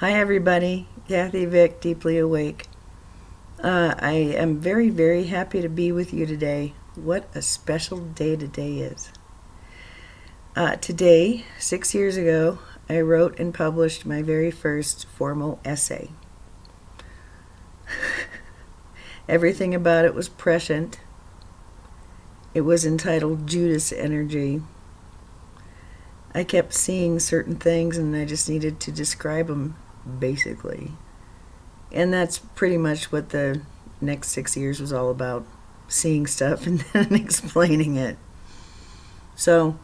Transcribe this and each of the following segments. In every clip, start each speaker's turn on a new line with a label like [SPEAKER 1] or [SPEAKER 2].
[SPEAKER 1] Hi everybody, Kathy Vick, Deeply Awake. I am very, very happy to be with you today. What a special day today is. Today, 6 years ago, I wrote and published my very first formal essay. Everything about it was prescient. It was entitled Judas Energy. I kept seeing certain things and I just needed to describe them, basically. And that's pretty much what the next 6 years was all about, seeing stuff and then explaining it. So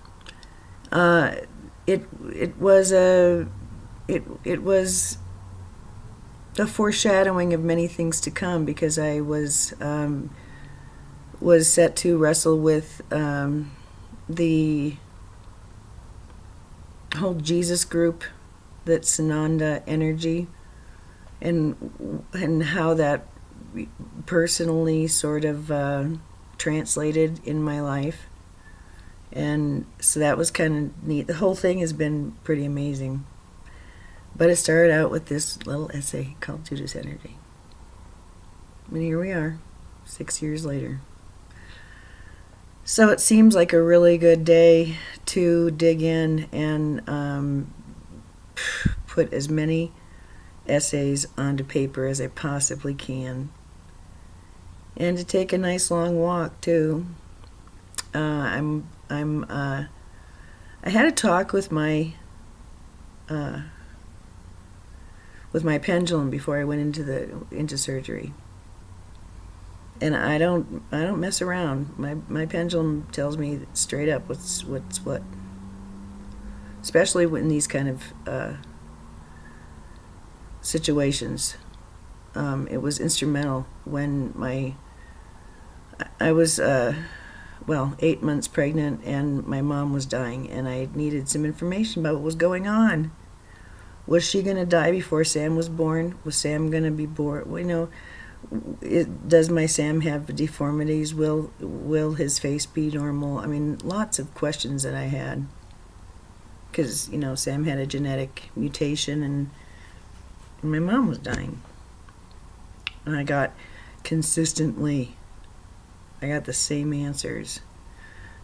[SPEAKER 1] it was a foreshadowing of many things to come, because I was set to wrestle with the whole Jesus group, that Sananda energy, and how that personally sort of translated in my life. And so that was kind of neat. The whole thing has been pretty amazing. But it started out with this little essay called Judas Energy. And here we are, 6 years later. So it seems like a really good day to dig in and put as many essays onto paper as I possibly can. And to take a nice long walk too. I had a talk with my pendulum before I went into surgery. And I don't mess around. My pendulum tells me straight up what's what. Especially in these kind of situations. It was instrumental when I was 8 months pregnant and my mom was dying, and I needed some information about what was going on. Was she going to die before Sam was born? Was Sam going to be born? Well, does my Sam have deformities? Will his face be normal? I mean, lots of questions that I had, because Sam had a genetic mutation, and my mom was dying. And I got the same answers.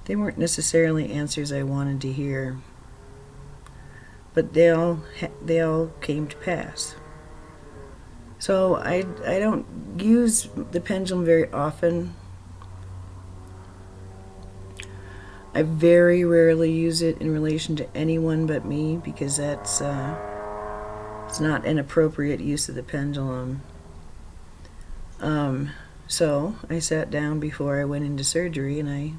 [SPEAKER 1] They weren't necessarily answers I wanted to hear, but they all came to pass. So I don't use the pendulum very often. I very rarely use it in relation to anyone but me, because that's it's not an appropriate use of the pendulum. So I sat down before I went into surgery and I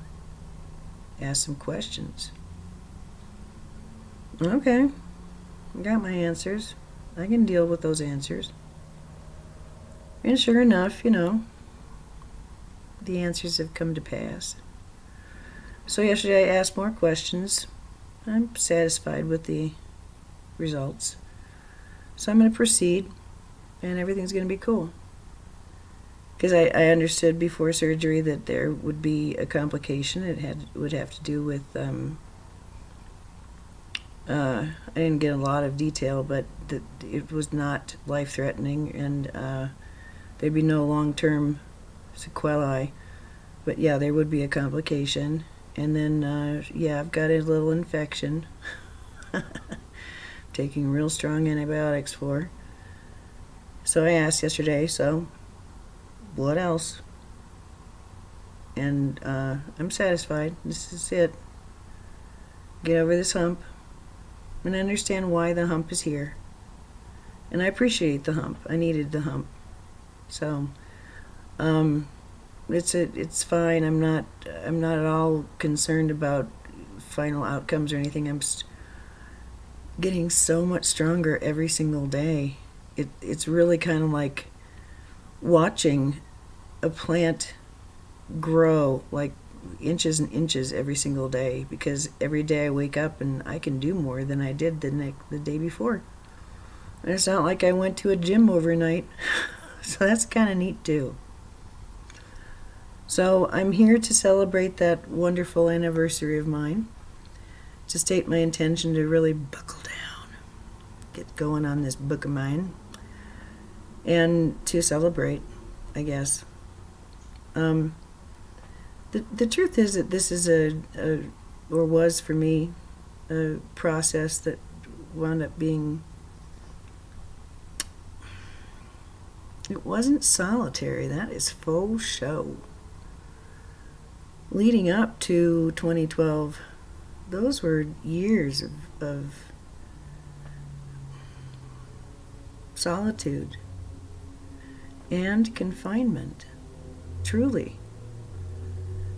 [SPEAKER 1] asked some questions. Okay, I got my answers. I can deal with those answers. And sure enough, the answers have come to pass. So yesterday I asked more questions. I'm satisfied with the results. So I'm going to proceed, and everything's going to be cool. Because I understood before surgery that there would be a complication. It would have to do with, I didn't get a lot of detail, but that it was not life-threatening, and there'd be no long-term sequelae. But yeah, there would be a complication. And then, I've got a little infection. Taking real strong antibiotics for. So I asked yesterday, so what else? And I'm satisfied. This is it. Get over this hump and understand why the hump is here. And I appreciate the hump. I needed the hump. So it's fine. I'm not at all concerned about final outcomes or anything. I'm just getting so much stronger every single day. It's really kind of like watching a plant grow like inches and inches every single day, because every day I wake up and I can do more than I did the day before. And it's not like I went to a gym overnight. So that's kind of neat too. So I'm here to celebrate that wonderful anniversary of mine, to state my intention to really buckle down get going on this book of mine, and to celebrate, I guess. The truth is that this is or was for me, a process that wound up being, it wasn't solitary, that is faux show. Leading up to 2012, those were years of solitude and confinement, truly.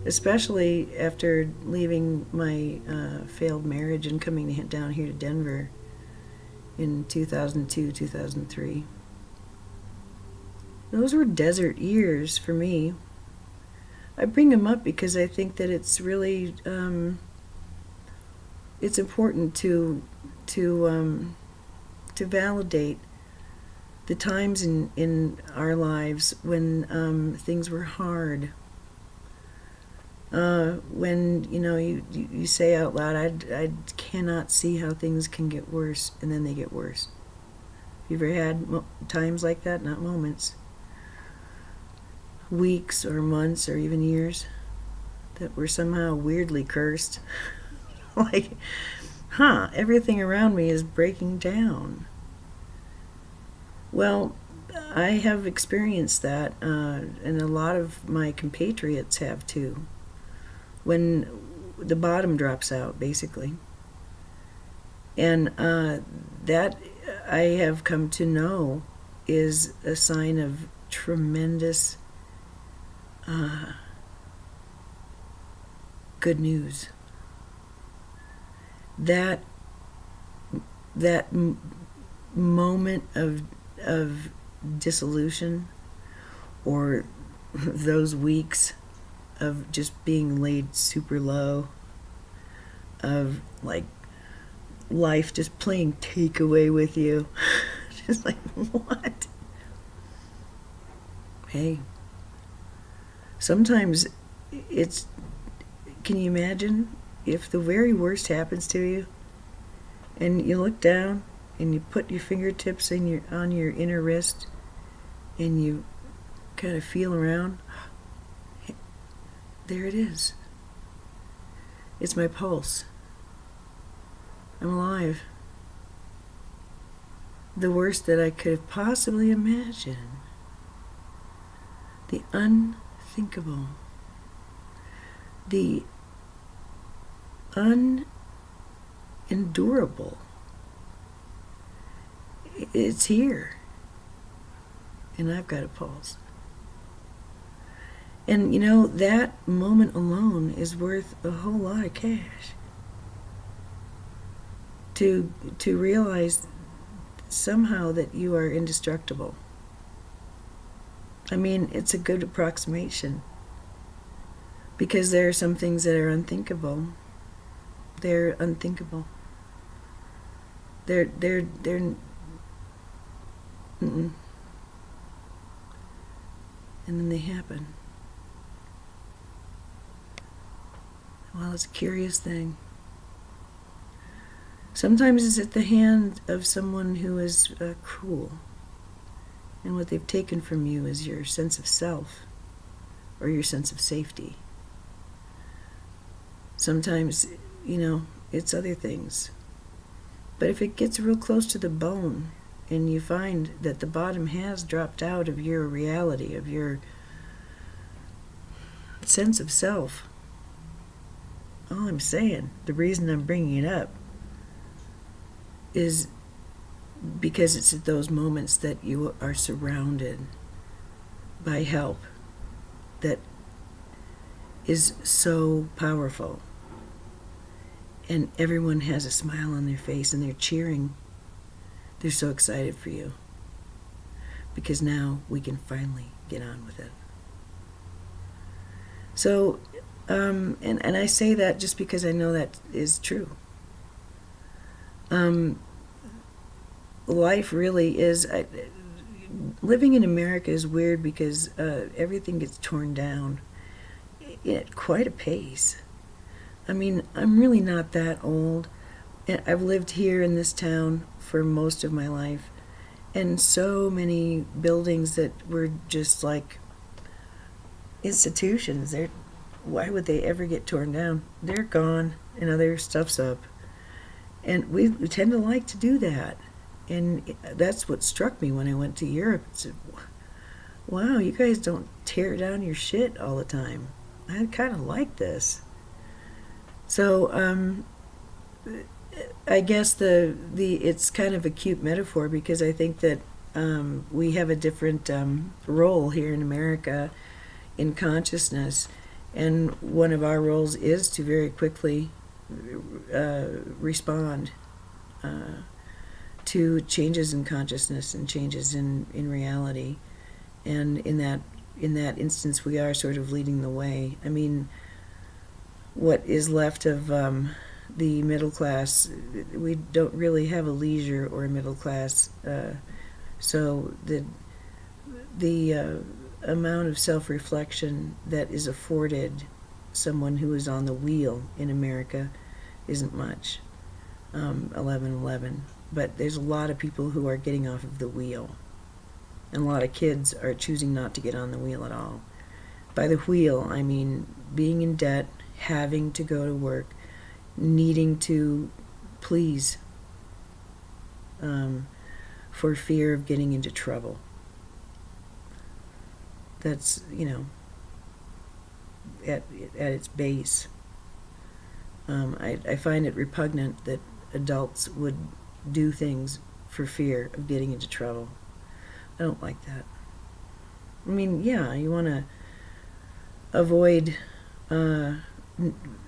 [SPEAKER 1] Especially after leaving my failed marriage and coming down here to Denver in 2002, 2003. Those were desert years for me. I bring them up because I think that it's really it's important to validate the times in our lives when things were hard. When you say out loud, I cannot see how things can get worse, and then they get worse. You ever had times like that? Not moments. Weeks or months or even years that were somehow weirdly cursed. Like, everything around me is breaking down. Well, I have experienced that, and a lot of my compatriots have too. When the bottom drops out, basically. And that, I have come to know, is a sign of tremendous good news. That moment of dissolution, or those weeks of just being laid super low, of like life just playing takeaway with you. Just like, what? Hey, sometimes it's, can you imagine if the very worst happens to you and you look down and you put your fingertips on your inner wrist and you kind of feel around? There it is. It's my pulse. I'm alive. The worst that I could have possibly imagined. The unthinkable. The unendurable. It's here. And I've got a pulse. And that moment alone is worth a whole lot of cash. To realize somehow that you are indestructible. I mean, it's a good approximation. Because there are some things that are unthinkable. They're unthinkable. They're and then they happen. Well, it's a curious thing. Sometimes it's at the hand of someone who is cruel, and what they've taken from you is your sense of self or your sense of safety. Sometimes, it's other things. But if it gets real close to the bone and you find that the bottom has dropped out of your reality, of your sense of self, all I'm saying, the reason I'm bringing it up, is because it's at those moments that you are surrounded by help that is so powerful. And everyone has a smile on their face and they're cheering. They're so excited for you. Because now we can finally get on with it. So, and I say that just because I know that is true. Life really is, living in America is weird because everything gets torn down at quite a pace. I mean, I'm really not that old, And I've lived here in this town for most of my life, and so many buildings that were just like institutions. Why would they ever get torn down? They're gone, and other stuff's up. And we tend to like to do that. And that's what struck me when I went to Europe. It's, wow, you guys don't tear down your shit all the time. I kind of like this. So, I guess the it's kind of a cute metaphor, because I think that we have a different role here in America in consciousness, and one of our roles is to very quickly respond to changes in consciousness and changes in reality, and in that instance, we are sort of leading the way. I mean, what is left of the middle class, we don't really have a leisure or a middle class, so the amount of self-reflection that is afforded someone who is on the wheel in America isn't much. 11:11, but there's a lot of people who are getting off of the wheel, and a lot of kids are choosing not to get on the wheel at all. By the wheel, I mean being in debt, having to go to work, needing to please, for fear of getting into trouble. That's, at its base. I find it repugnant that adults would do things for fear of getting into trouble. I don't like that. I mean, yeah, you want to avoid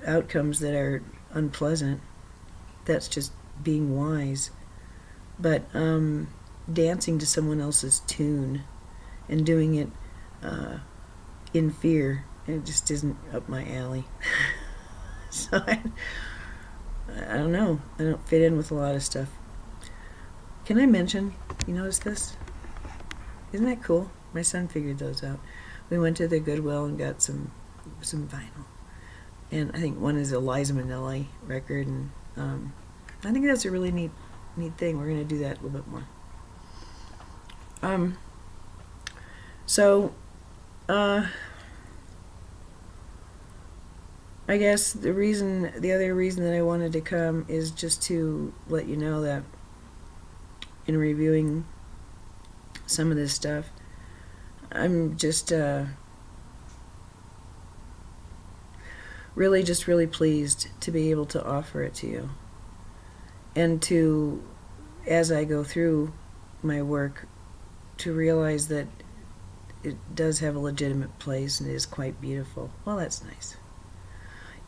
[SPEAKER 1] outcomes that are unpleasant. That's just being wise. But dancing to someone else's tune and doing it in fear, it just isn't up my alley. So I don't know. I don't fit in with a lot of stuff. Can I mention, you notice this? Isn't that cool? My son figured those out. We went to the Goodwill and got some vinyl. And I think one is a Liza Minnelli record, and I think that's a really neat thing. We're going to do that a little bit more. I guess the other reason that I wanted to come is just to let you know that in reviewing some of this stuff, I'm just really pleased to be able to offer it to you, and to, as I go through my work, to realize that it does have a legitimate place and it is quite beautiful. Well, that's nice.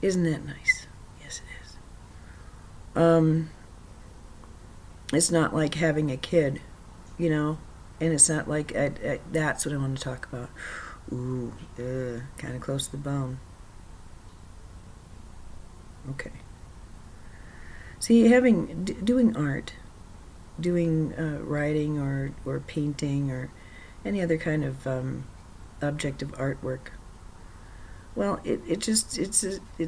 [SPEAKER 1] Isn't that nice? Yes, it is. It's not like having a kid, and it's not like that's what I want to talk about. Ooh, kind of close to the bone. Okay. See, doing art, doing writing or painting or any other kind of objective artwork. Well, it's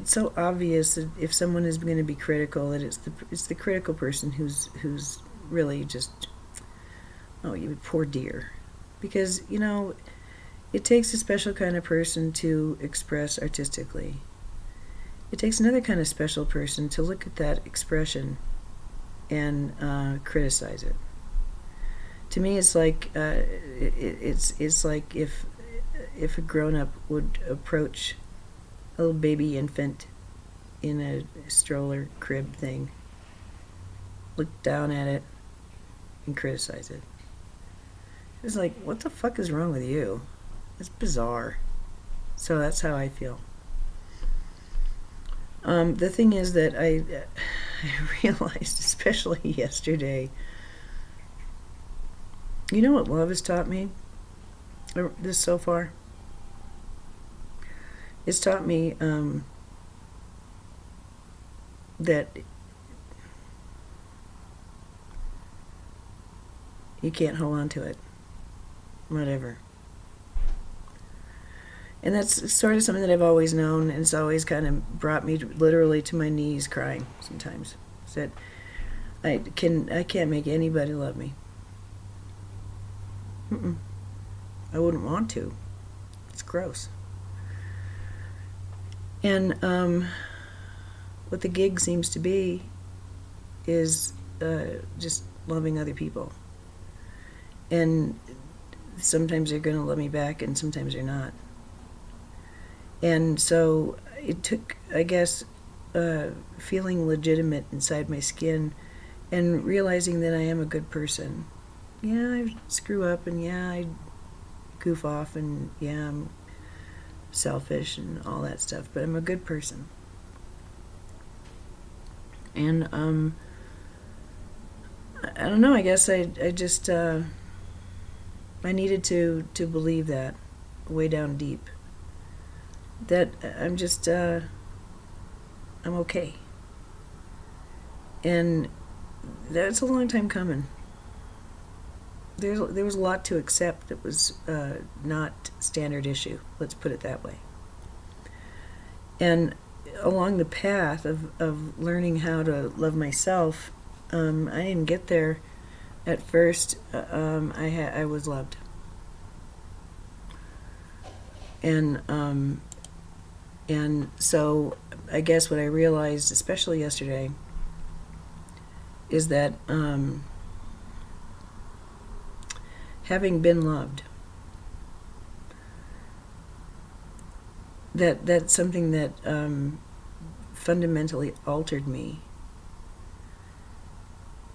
[SPEAKER 1] so obvious that if someone is going to be critical, that it's the critical person who's really just, oh, you poor dear, because it takes a special kind of person to express artistically. It takes another kind of special person to look at that expression and criticize it. To me, it's like it's like if a grown-up would approach a little baby infant in a stroller crib thing, look down at it, and criticize it. It's like, what the fuck is wrong with you? It's bizarre. So that's how I feel. The thing is that I realized, especially yesterday, you know what love has taught me this so far? It's taught me that you can't hold on to it, whatever. And that's sort of something that I've always known, and it's always kind of brought me literally to my knees crying sometimes. Is that I can't make anybody love me. Mm-mm. I wouldn't want to. It's gross. And what the gig seems to be is just loving other people. And sometimes they're going to love me back, and sometimes they're not. And so it took, I guess, feeling legitimate inside my skin and realizing that I am a good person. Yeah, I screw up, and yeah, I goof off, and yeah, I'm selfish and all that stuff, but I'm a good person. And I don't know, I guess I just I needed to believe that way down deep, that I'm just I'm okay. And that's a long time coming. There was a lot to accept that was not standard issue. Let's put it that way. And along the path of learning how to love myself, I didn't get there at first. I was loved, and so I guess what I realized, especially yesterday, is that having been loved, that's something that fundamentally altered me.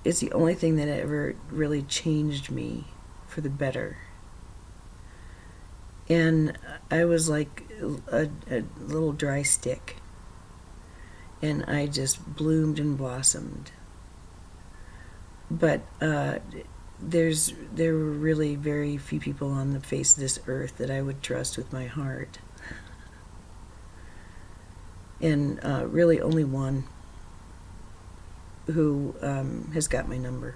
[SPEAKER 1] It's the only thing that ever really changed me for the better. And I was like a little dry stick, and I just bloomed and blossomed. But there were really very few people on the face of this earth that I would trust with my heart. And really only one who has got my number.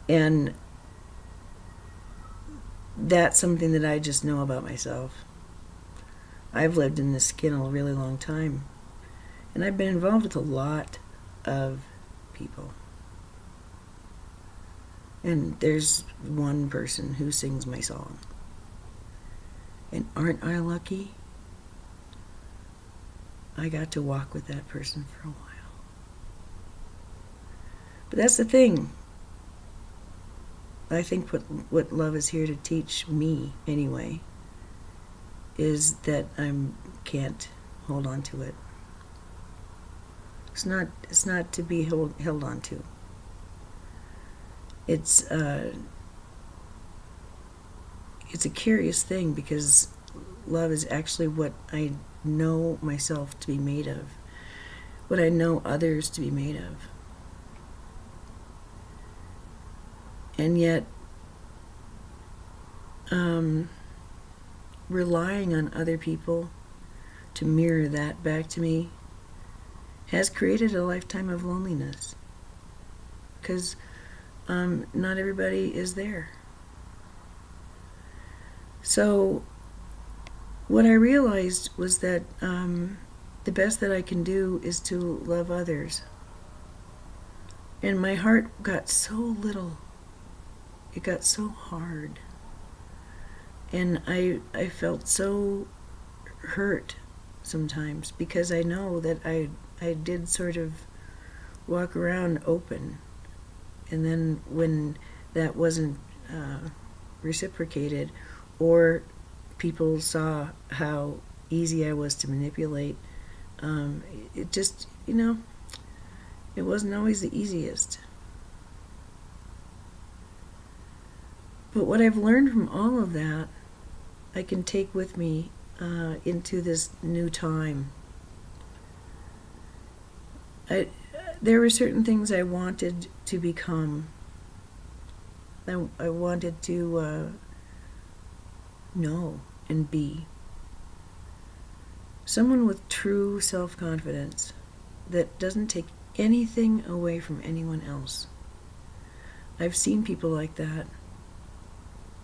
[SPEAKER 1] And that's something that I just know about myself. I've lived in this skin a really long time, and I've been involved with a lot of people. And there's one person who sings my song. And aren't I lucky? I got to walk with that person for a while. But that's the thing. I think what love is here to teach me, anyway, is that I can't hold on to it. It's not to be held on to. It's a curious thing, because love is actually what I know myself to be made of, what I know others to be made of. And yet, relying on other people to mirror that back to me has created a lifetime of loneliness, because not everybody is there. So what I realized was that the best that I can do is to love others. And my heart got so little. It got so hard. And I felt so hurt sometimes, because I know that I did sort of walk around open. And then when that wasn't reciprocated, or people saw how easy I was to manipulate, it just, it wasn't always the easiest. But what I've learned from all of that, I can take with me into this new time. There were certain things I wanted to become. I wanted to know and be. Someone with true self-confidence that doesn't take anything away from anyone else. I've seen people like that.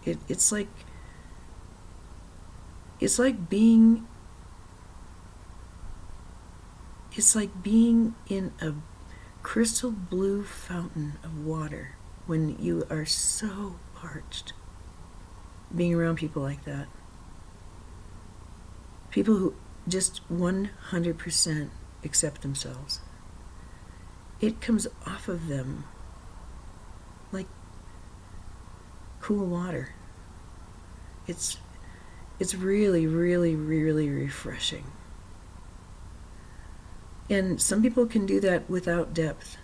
[SPEAKER 1] It's like being in a crystal blue fountain of water when you are so parched. Being around people like that. People who just 100% accept themselves. It comes off of them like cool water. It's really, really, really refreshing. And some people can do that without depth.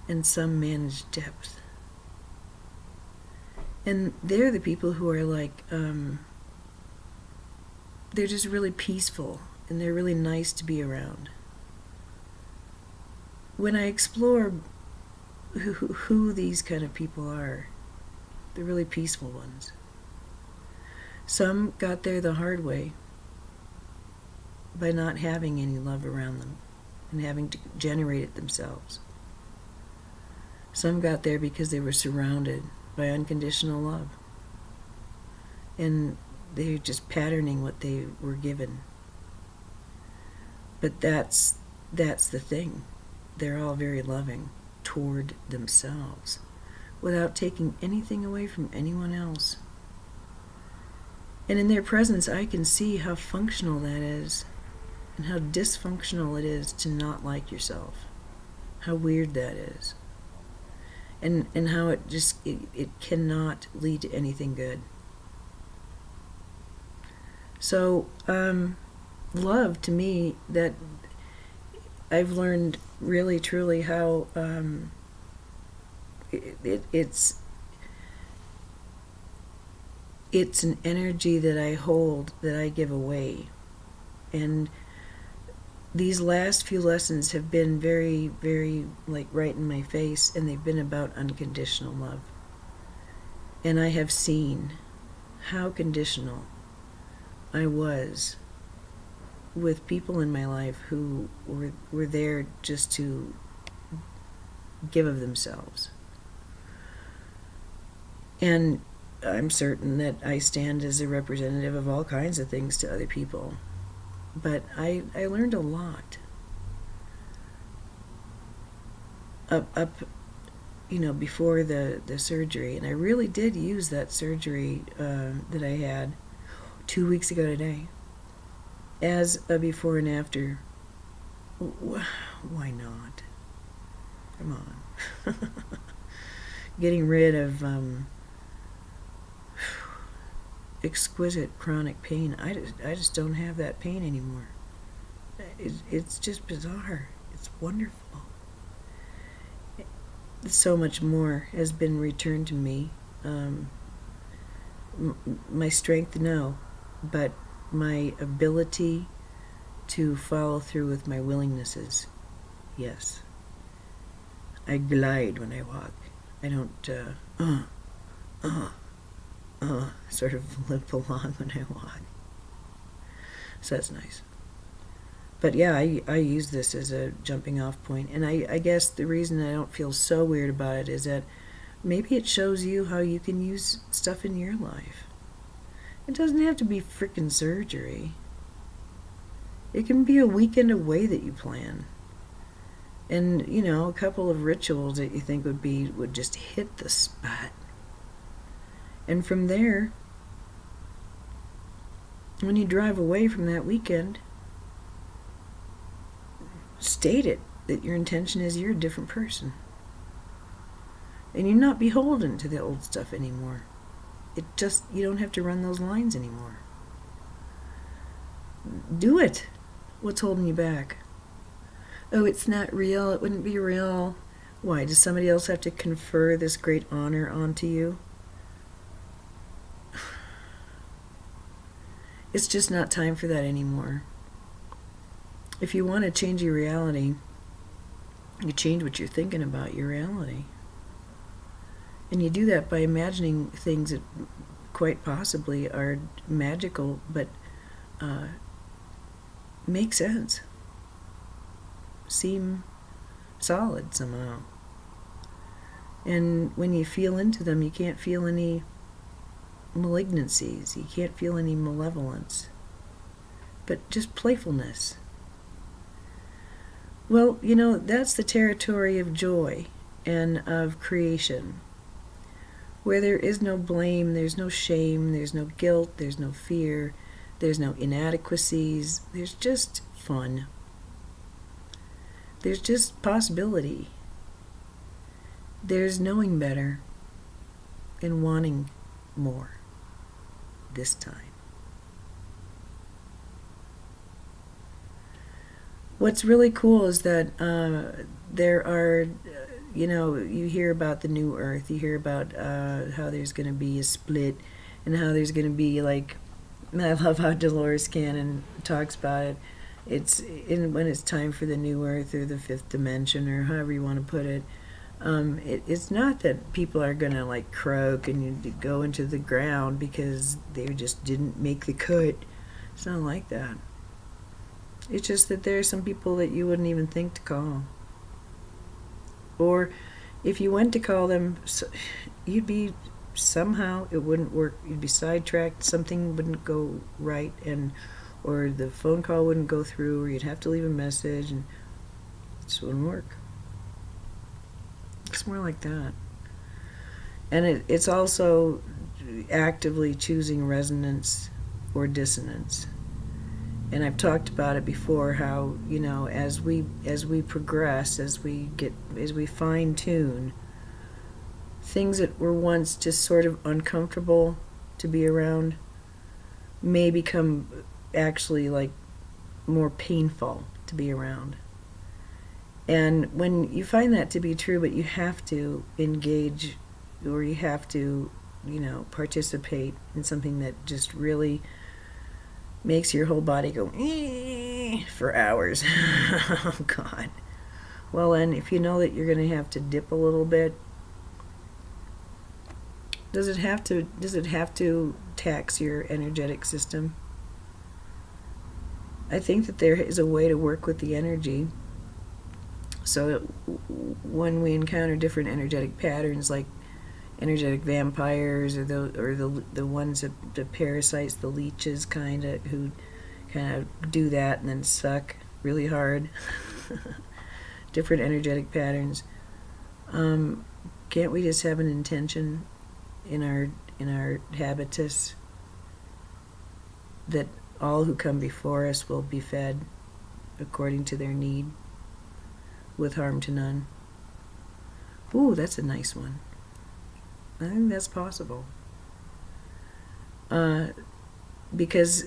[SPEAKER 1] And some manage depth. And they're the people who are like, they're just really peaceful and they're really nice to be around. When I explore who these kind of people are, they're really peaceful ones. Some got there the hard way by not having any love around them and having to generate it themselves. Some got there because they were surrounded by unconditional love. And they're just patterning what they were given. But that's the thing. They're all very loving toward themselves without taking anything away from anyone else. And in their presence, I can see how functional that is and how dysfunctional it is to not like yourself. How weird that is. And how it cannot lead to anything good. So, love to me, that I've learned really truly how it's an energy that I hold, that I give away. And these last few lessons have been very, very, like, right in my face, and they've been about unconditional love. And I have seen how conditional I was with people in my life who were there just to give of themselves. And I'm certain that I stand as a representative of all kinds of things to other people. But I learned a lot. Up before the surgery. And I really did use that surgery that I had 2 weeks ago today as a before and after. Why not? Come on. Getting rid of exquisite chronic pain. I just don't have that pain anymore. It's just bizarre. It's wonderful. So much more has been returned to me. My strength, no, but my ability to follow through with my willingnesses, yes. I glide when I walk. I don't sort of limp along when I walk. So that's nice. But yeah, I use this as a jumping off point. And I guess the reason I don't feel so weird about it is that maybe it shows you how you can use stuff in your life. It doesn't have to be frickin' surgery. It can be a weekend away that you plan. And, a couple of rituals that you think would just hit the spot. And from there, when you drive away from that weekend, state it, that your intention is you're a different person. And you're not beholden to the old stuff anymore. You don't have to run those lines anymore. Do it. What's holding you back? Oh, it's not real. It wouldn't be real. Why? Does somebody else have to confer this great honor onto you? It's just not time for that anymore. If you want to change your reality, you change what you're thinking about your reality. And you do that by imagining things that quite possibly are magical, but make sense. Seem solid somehow. And when you feel into them, you can't feel any malignancies. You can't feel any malevolence. But just playfulness. Well, that's the territory of joy and of creation, where there is no blame, there's no shame, there's no guilt, there's no fear, there's no inadequacies, there's just fun. There's just possibility. There's knowing better and wanting more this time. What's really cool is that there are, you hear about the new earth, you hear about how there's going to be a split and how there's going to be like, and I love how Dolores Cannon talks about it. When it's time for the new earth or the fifth dimension or however you want to put it. It's not that people are going to like croak and you go into the ground because they just didn't make the cut. It's not like that. It's just that there are some people that you wouldn't even think to call. Or if you went to call them, you'd be somehow, it wouldn't work. You'd be sidetracked, something wouldn't go right, or the phone call wouldn't go through, or you'd have to leave a message, and it just wouldn't work. It's more like that. And it's also actively choosing resonance or dissonance. And I've talked about it before, how as we progress, as we fine tune, things that were once just sort of uncomfortable to be around may become actually like more painful to be around. And when you find that to be true, but you have to engage, or you have to participate in something that just really makes your whole body go for hours. Oh God. Well, then if you know that you're going to have to dip a little bit, does it have to tax your energetic system? I think that there is a way to work with the energy. So when we encounter different energetic patterns, like energetic vampires, or the ones that the parasites, the leeches who kind of do that and then suck really hard. Different energetic patterns. Can't we just have an intention in our habitus that all who come before us will be fed according to their need, with harm to none? Ooh, that's a nice one. I think that's possible. Because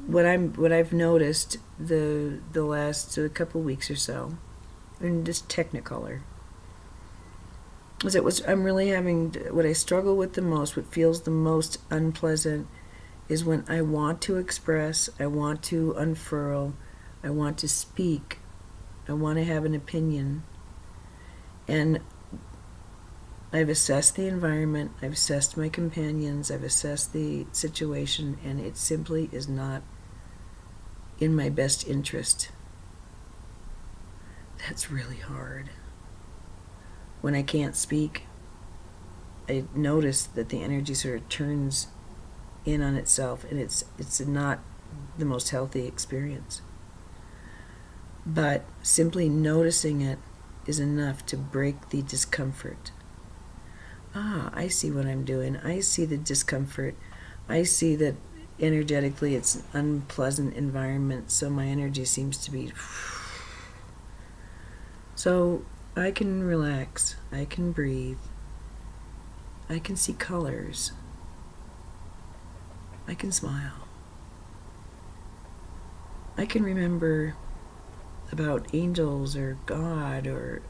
[SPEAKER 1] what I've noticed the last couple weeks or so, in just Technicolor, is I'm really having, what I struggle with the most, what feels the most unpleasant, is when I want to express, I want to unfurl, I want to speak, I want to have an opinion, and I've assessed the environment, I've assessed my companions, I've assessed the situation, and it simply is not in my best interest. That's really hard. When I can't speak, I notice that the energy sort of turns in on itself, and it's not the most healthy experience. But simply noticing it is enough to break the discomfort. I see what I'm doing. I see the discomfort. I see that energetically it's an unpleasant environment, so my energy seems to be... So I can relax. I can breathe. I can see colors. I can smile. I can remember about angels or God or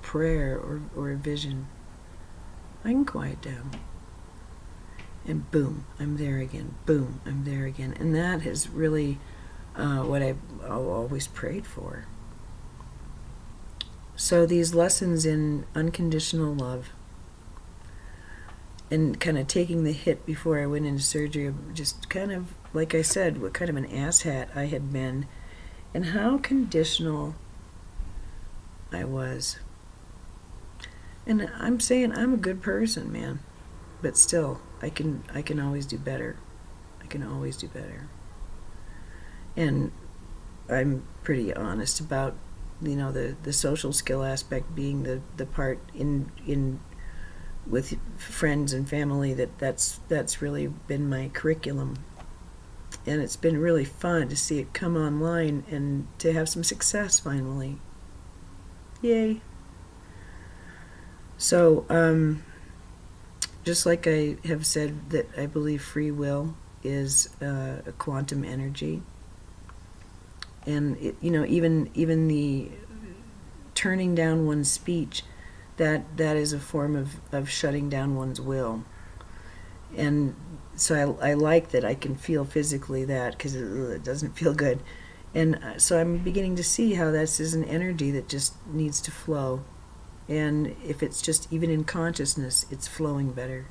[SPEAKER 1] prayer or a vision. I can quiet down. And boom, I'm there again. Boom, I'm there again. And that is really what I've always prayed for. So these lessons in unconditional love, and kind of taking the hit before I went into surgery, just kind of, like I said, what kind of an asshat I had been, and how conditional I was. And I'm saying I'm a good person, man, but still, I can always do better. I can always do better. And I'm pretty honest about, the social skill aspect being the part in with friends and family that's really been my curriculum. And it's been really fun to see it come online and to have some success finally. Yay. So, just like I have said that I believe free will is a quantum energy, and even the turning down one's speech, that is a form of shutting down one's will. And so I like that I can feel physically that, because it doesn't feel good. And so I'm beginning to see how this is an energy that just needs to flow. And if it's just even in consciousness, it's flowing better.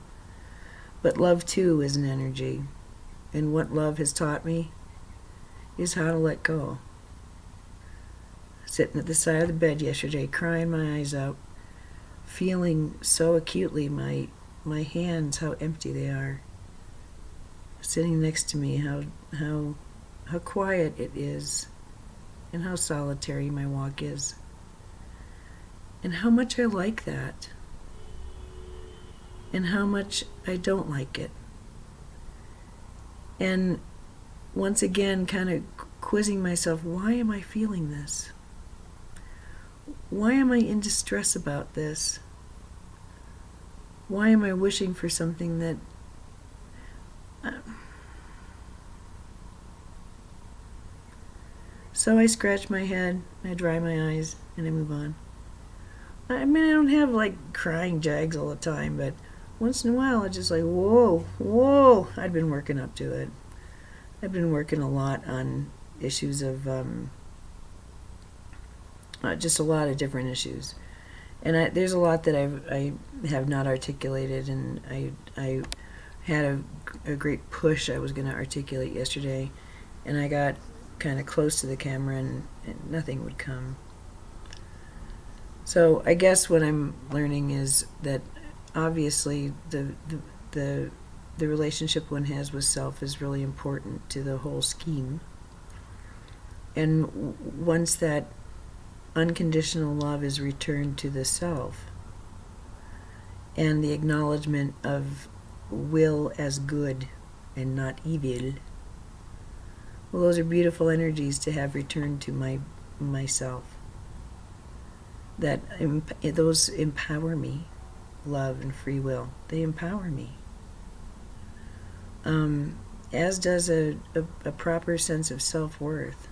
[SPEAKER 1] But love too is an energy. And what love has taught me is how to let go. Sitting at the side of the bed yesterday, crying my eyes out, feeling so acutely my hands, how empty they are. Sitting next to me, how quiet it is, and how solitary my walk is. And how much I like that. And how much I don't like it. And once again, kind of quizzing myself, why am I feeling this? Why am I in distress about this? Why am I wishing for something that... So I scratch my head, I dry my eyes, and I move on. I mean, I don't have like crying jags all the time, but once in a while it's just like, whoa, I've been working up to it. I've been working a lot on issues of, just a lot of different issues. And there's a lot that I have not articulated, and I had a great push I was going to articulate yesterday, and I got kind of close to the camera and nothing would come. So I guess what I'm learning is that obviously the relationship one has with self is really important to the whole scheme. And once that unconditional love is returned to the self, and the acknowledgement of will as good and not evil, well, those are beautiful energies to have returned to myself. Those empower me. Love and free will, they empower me. As does a proper sense of self-worth.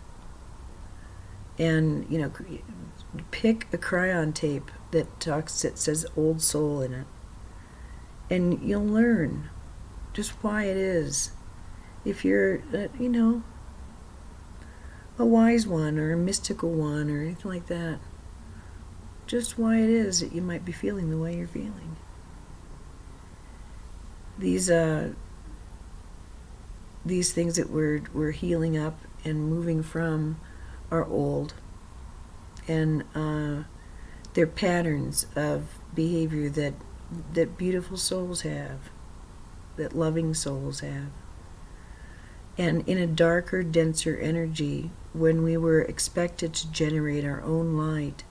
[SPEAKER 1] And pick a crayon tape that says old soul in it, and you'll learn just why it is. If you're a wise one or a mystical one or anything like that, just why it is that you might be feeling the way you're feeling. These things that we're healing up and moving from are old, and they're patterns of behavior that beautiful souls have, that loving souls have. And in a darker, denser energy, when we were expected to generate our own light,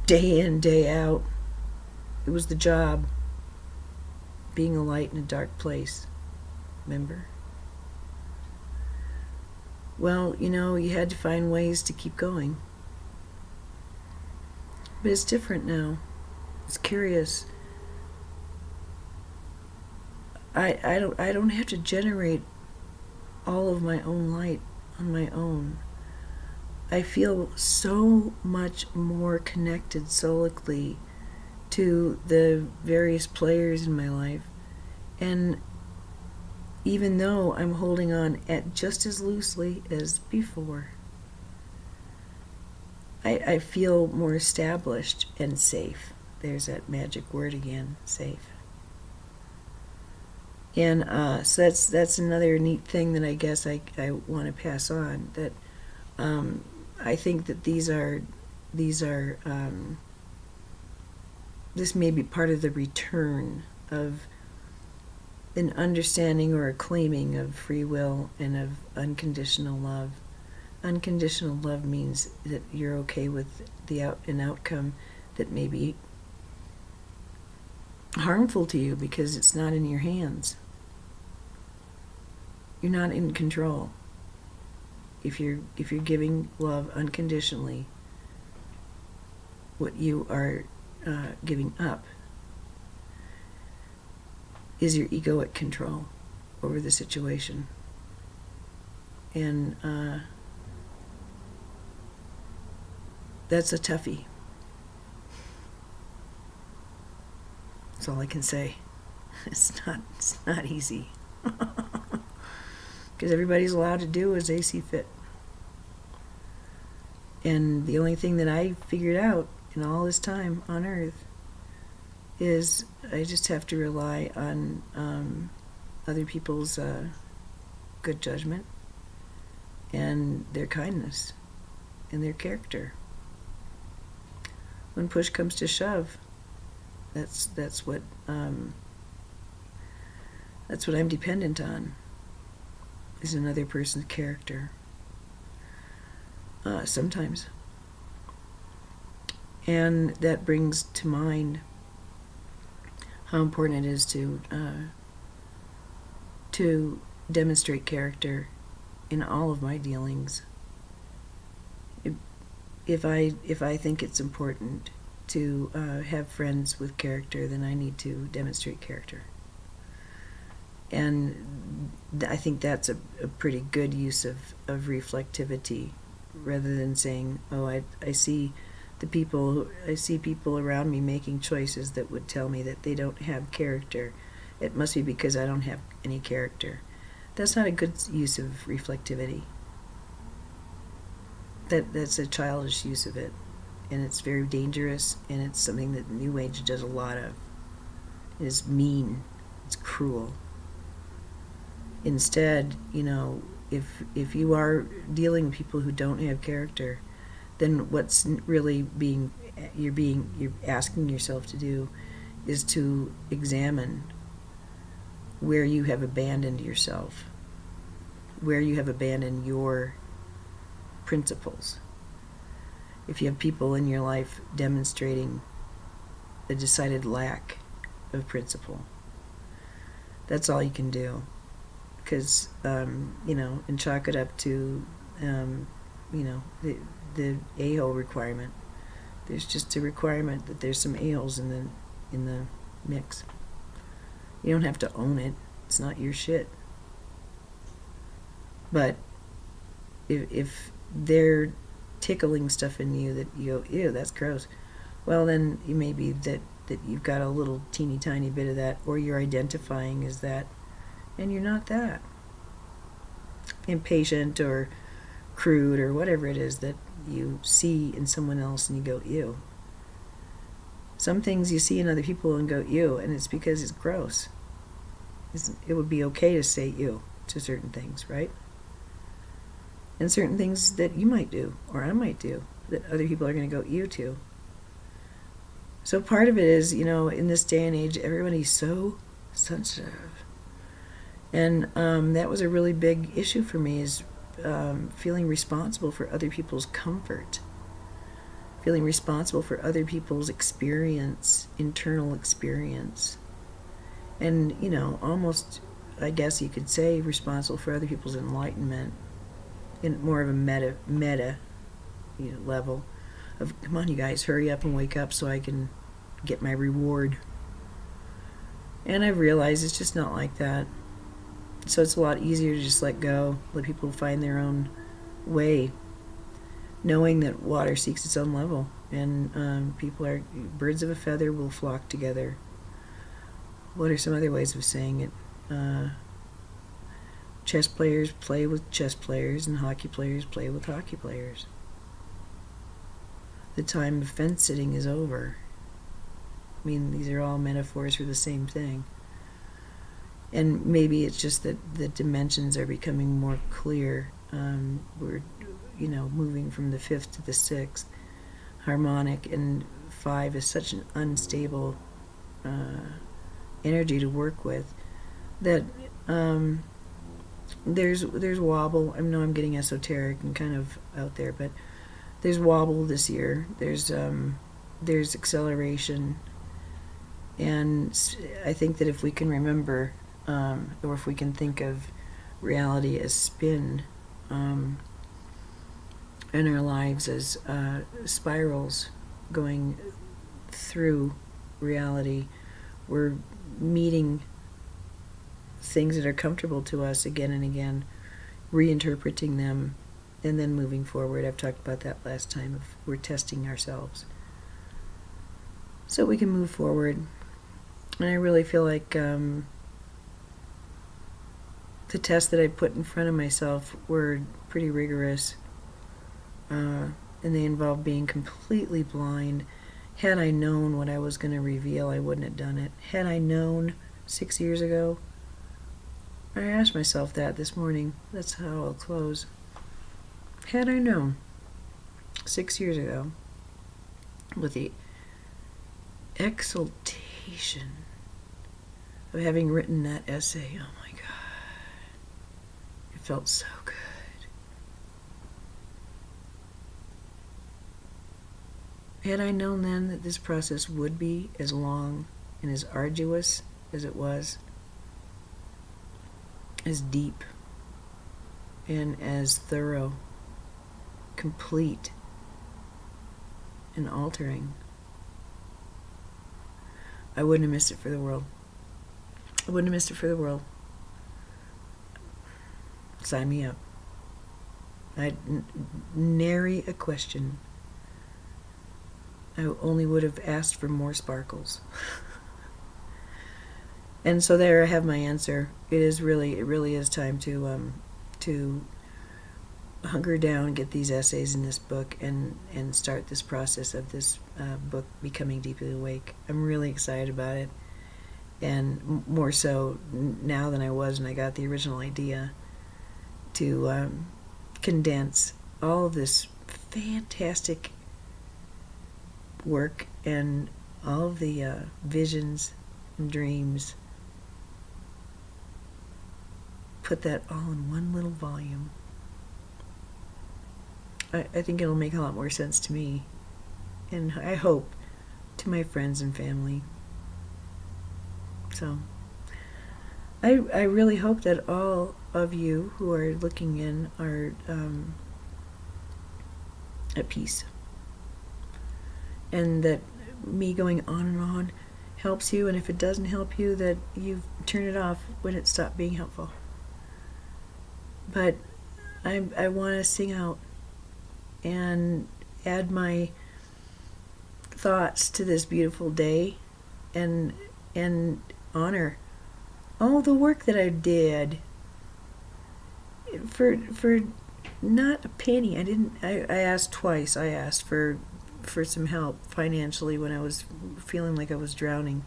[SPEAKER 1] day in, day out, it was the job, being a light in a dark place, remember? Well, you had to find ways to keep going. But it's different now. It's curious. I don't have to generate all of my own light on my own. I feel so much more connected solically to the various players in my life. And even though I'm holding on at just as loosely as before, I feel more established and safe. There's that magic word again, safe. And so that's another neat thing that I guess I want to pass on, that I think that these are this may be part of the return of an understanding or a claiming of free will and of unconditional love Unconditional love means that you're okay with an outcome that may be harmful to you because it's not in your hands. You're not in control. If you're giving love unconditionally, what you are giving up is your egoic control over the situation. And that's a toughie. That's all I can say. It's not easy. Because everybody's allowed to do as they see fit. And the only thing that I figured out in all this time on Earth is I just have to rely on other people's good judgment and their kindness and their character. When push comes to shove, that's what I'm dependent on, is another person's character. Sometimes. And that brings to mind how important it is to demonstrate character in all of my dealings. If I think it's important to have friends with character, then I need to demonstrate character. And I think that's a pretty good use of reflectivity, rather than saying, oh, I see people around me making choices that would tell me that they don't have character. It must be because I don't have any character. That's not a good use of reflectivity. That's a childish use of it, and it's very dangerous, and it's something that New Age does a lot of. It is mean. It's cruel. Instead, if you are dealing with people who don't have character, then what's really you're asking yourself to do is to examine where you have abandoned yourself, where you have abandoned your principles. If you have people in your life demonstrating a decided lack of principle, that's all you can do. Because, and chalk it up to, the a-hole requirement. There's just a requirement that there's some a-holes in the mix. You don't have to own it. It's not your shit. But if they're tickling stuff in you that you go, ew, that's gross, well, then it may be that you've got a little teeny tiny bit of that, or you're identifying as that, and you're not that. Impatient or crude or whatever it is that you see in someone else and you go, ew. Some things you see in other people and go, ew, and it's because it's gross. It would be okay to say ew to certain things, right? And certain things that you might do, or I might do, that other people are going to go ew to. So part of it is, in this day and age, everybody's so sensitive. And that was a really big issue for me, is feeling responsible for other people's comfort, feeling responsible for other people's experience, internal experience. And, almost, I guess you could say, responsible for other people's enlightenment in more of a meta level of, come on, you guys, hurry up and wake up so I can get my reward. And I've realized it's just not like that. So it's a lot easier to just let go, let people find their own way, knowing that water seeks its own level, and birds of a feather will flock together. What are some other ways of saying it? Chess players play with chess players, and hockey players play with hockey players. The time of fence sitting is over. I mean, these are all metaphors for the same thing. And maybe it's just that the dimensions are becoming more clear. We're, moving from the fifth to the sixth harmonic, and 5 is such an unstable energy to work with that there's wobble. I know I'm getting esoteric and kind of out there, but there's wobble this year. There's acceleration, and I think that if we can remember, or if we can think of reality as spin, and our lives as spirals going through reality, we're meeting things that are comfortable to us again and again, reinterpreting them, and then moving forward. I've talked about that last time. If we're testing ourselves so we can move forward. And I really feel like the tests that I put in front of myself were pretty rigorous, and they involved being completely blind. Had I known what I was going to reveal, I wouldn't have done it. Had I known 6 years ago, I asked myself that this morning. That's how I'll close. Had I known 6 years ago, with the exultation of having written that essay, oh my God, it felt so good. Had I known then that this process would be as long and as arduous as it was, as deep and as thorough, complete, and altering, I wouldn't have missed it for the world. I wouldn't have missed it for the world. Sign me up. I'd nary a question. I only would have asked for more sparkles. And so there I have my answer. It really is time to hunker down, get these essays in this book, and start this process of this book becoming deeply awake. I'm really excited about it, and more so now than I was when I got the original idea, to condense all of this fantastic work and all of the visions and dreams, put that all in one little volume. I think it'll make a lot more sense to me, and I hope to my friends and family. So I really hope that all of you who are looking in are at peace, and that me going on and on helps you, and if it doesn't help you, that you turn it off when it stopped being helpful. But I want to sing out and add my thoughts to this beautiful day, and honor all the work that I did for not a penny. I asked twice. I asked for some help financially when I was feeling like I was drowning,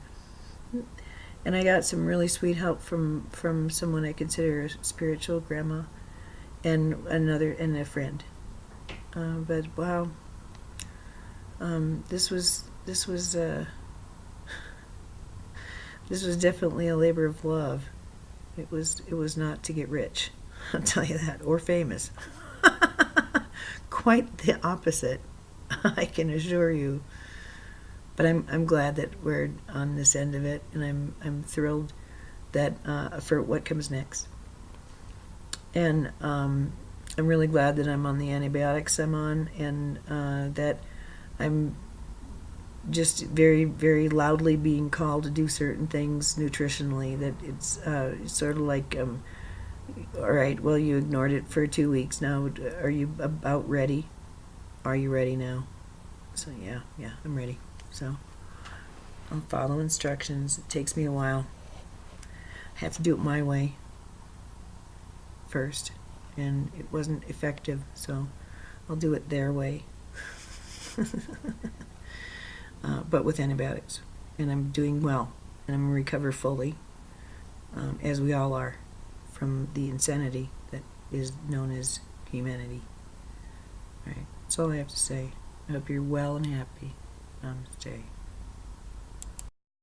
[SPEAKER 1] and I got some really sweet help from someone I consider a spiritual grandma, and a friend. But wow, this was definitely a labor of love. It was not to get rich, I'll tell you that, or famous. Quite the opposite, I can assure you. But I'm glad that we're on this end of it, and I'm thrilled that for what comes next. And I'm really glad that I'm on the antibiotics I'm on, and that I'm just very, very loudly being called to do certain things nutritionally. That it's sort of like, all right, well, you ignored it for 2 weeks. Now, are you about ready? Are you ready now? So yeah, I'm ready. So I'll follow instructions. It takes me a while. I have to do it my way first, and it wasn't effective, so I'll do it their way. But with antibiotics, and I'm doing well, and I'm going to recover fully, as we all are, from the insanity that is known as humanity. All right, that's all I have to say. I hope you're well and happy. Namaste.